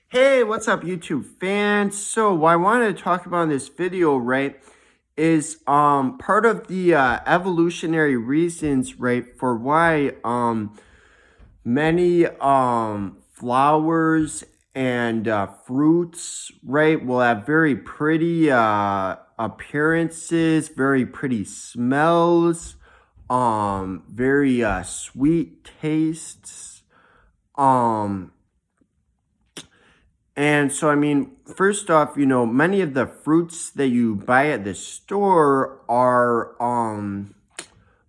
Hey, what's up, YouTube fans? So what I wanted to talk about in this video, right, is part of the evolutionary reasons, right, for why many flowers and fruits, right, will have very pretty appearances, very pretty smells, very sweet tastes. Um And so, I mean, first off, many of the fruits that you buy at the store are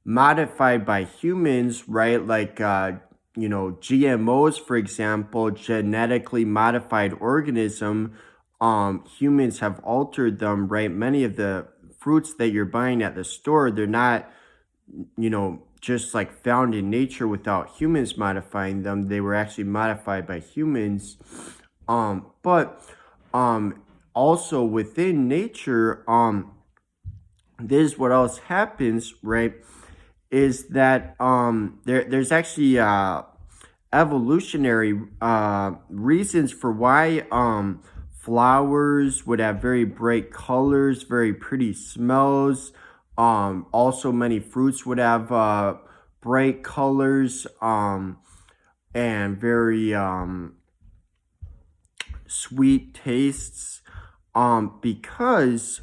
modified by humans, right? Like, GMOs, for example, genetically modified organism. Humans have altered them, right? Many of the fruits that you're buying at the store, they're not, just like found in nature without humans modifying them. They were actually modified by humans. But also within nature, this is what else happens, right? Is that there's actually evolutionary reasons for why flowers would have very bright colors, very pretty smells. Also many fruits would have bright colors and very sweet tastes, because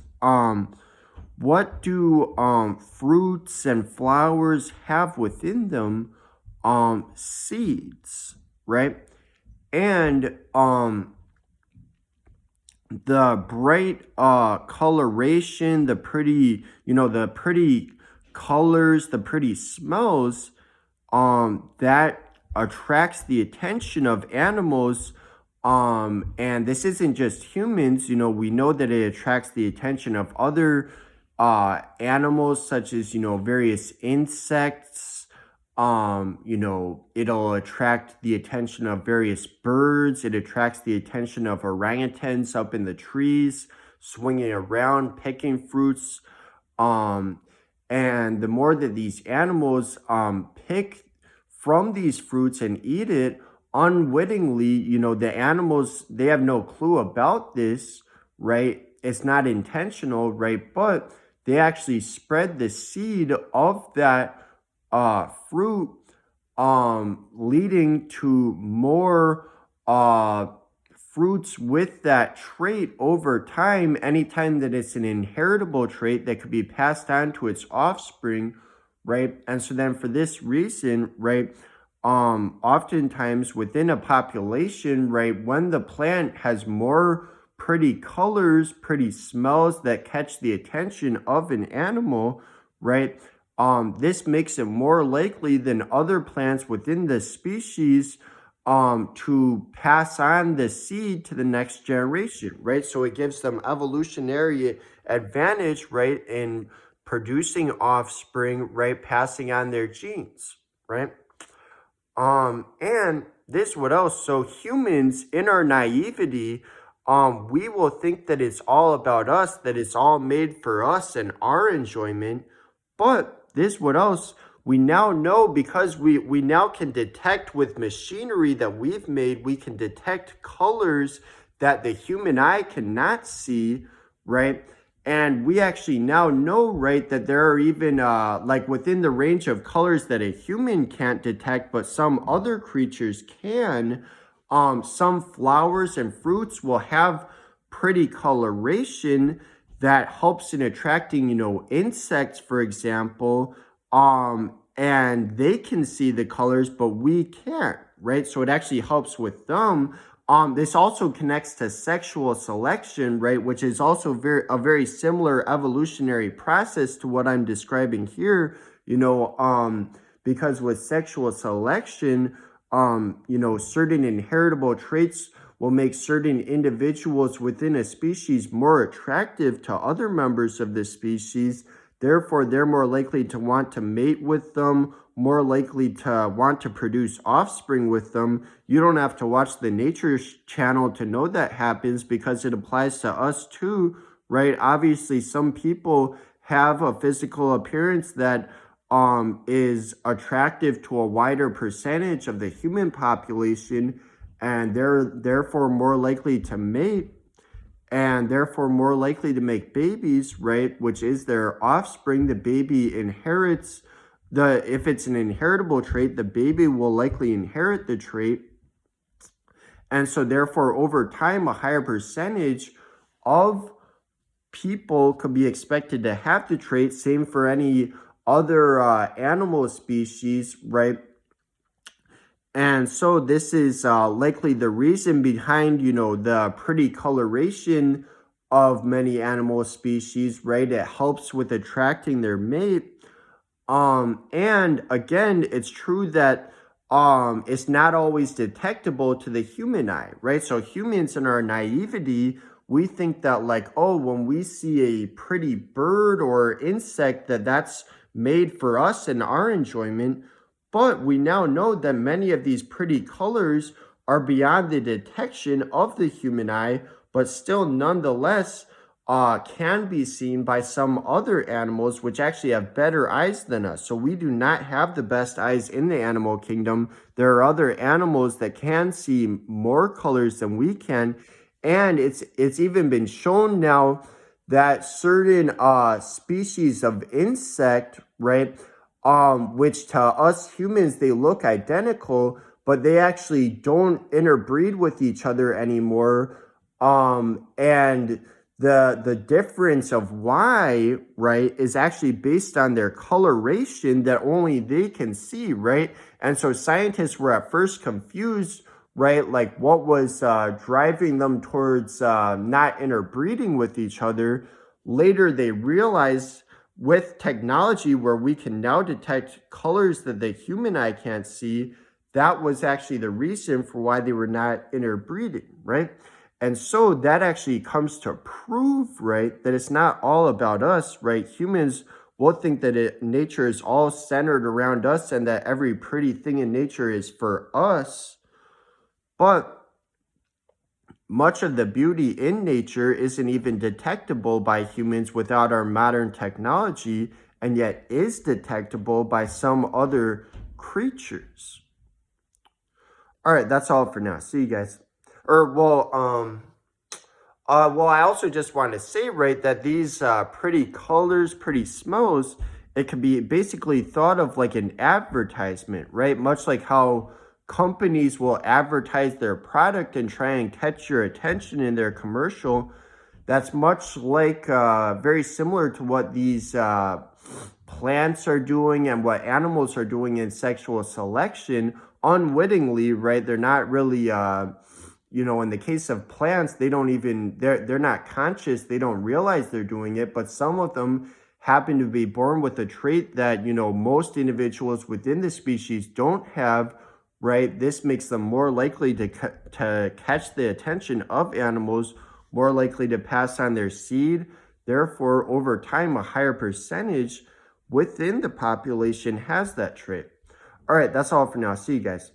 what do fruits and flowers have within them? Seeds, right? And the bright coloration, the pretty, the pretty colors, the pretty smells, that attracts the attention of animals. And this isn't just humans, we know that it attracts the attention of other animals, such as, various insects. It'll attract the attention of various birds. It attracts the attention of orangutans up in the trees, swinging around, picking fruits. And the more that these animals pick from these fruits and eat it, unwittingly, the animals, they have no clue about this, right? It's not intentional, right? But they actually spread the seed of that fruit, leading to more fruits with that trait over time. Anytime that it's an inheritable trait that could be passed on to its offspring, right? And so then for this reason, right, oftentimes within a population, right, when the plant has more pretty colors, pretty smells that catch the attention of an animal, right, this makes it more likely than other plants within the species to pass on the seed to the next generation, right? So it gives them evolutionary advantage, right, in producing offspring, right, passing on their genes, right? And this what else? So humans, in our naivety, we will think that it's all about us, that it's all made for us and our enjoyment. But this what else? We now know, because we now can detect with machinery that we've made, we can detect colors that the human eye cannot see, right? And we actually now know, right, that there are even like within the range of colors that a human can't detect, but some other creatures can. Some flowers and fruits will have pretty coloration that helps in attracting, insects, for example. And they can see the colors, but we can't, right? So it actually helps with them. This also connects to sexual selection, right, which is also a very similar evolutionary process to what I'm describing here, because with sexual selection, certain inheritable traits will make certain individuals within a species more attractive to other members of the species. Therefore, they're more likely to want to mate with them, more likely to want to produce offspring with them. You don't have to watch the Nature Channel to know that happens, because it applies to us too, right? Obviously, some people have a physical appearance that is attractive to a wider percentage of the human population. and they're therefore more likely to mate and therefore more likely to make babies, right? Which is their offspring. The baby inherits if it's an inheritable trait, the baby will likely inherit the trait. And so therefore, over time, a higher percentage of people could be expected to have the trait. Same for any other animal species, right? And so this is likely the reason behind, the pretty coloration of many animal species, right? It helps with attracting their mate. And again, it's true that it's not always detectable to the human eye, right? So humans in our naivety, we think that like, oh, when we see a pretty bird or insect, that's made for us and our enjoyment. But we now know that many of these pretty colors are beyond the detection of the human eye, but still nonetheless can be seen by some other animals which actually have better eyes than us. So we do not have the best eyes in the animal kingdom. There are other animals that can see more colors than we can. And it's even been shown now that certain species of insect, right, which to us humans, they look identical, but they actually don't interbreed with each other anymore. And the difference of why, right, is actually based on their coloration that only they can see, right? And so scientists were at first confused, right? Like what was driving them towards not interbreeding with each other. Later, they realized with technology where we can now detect colors that the human eye can't see, that was actually the reason for why they were not interbreeding, right? And so that actually comes to prove, right, that it's not all about us, right? Humans will think that nature is all centered around us and that every pretty thing in nature is for us. But much of the beauty in nature isn't even detectable by humans without our modern technology, and yet is detectable by some other creatures. All right, that's all for now. See you guys. Well, I also just want to say, right, that these pretty colors, pretty smells, it can be basically thought of like an advertisement, right? Much like how companies will advertise their product and try and catch your attention in their commercial. That's much like very similar to what these plants are doing and what animals are doing in sexual selection unwittingly, right? They're not really in the case of plants, they're not conscious, they don't realize they're doing it, but some of them happen to be born with a trait that, most individuals within the species don't have, right? This makes them more likely to catch the attention of animals, more likely to pass on their seed. Therefore, over time, a higher percentage within the population has that trait. All right, that's all for now. See you guys.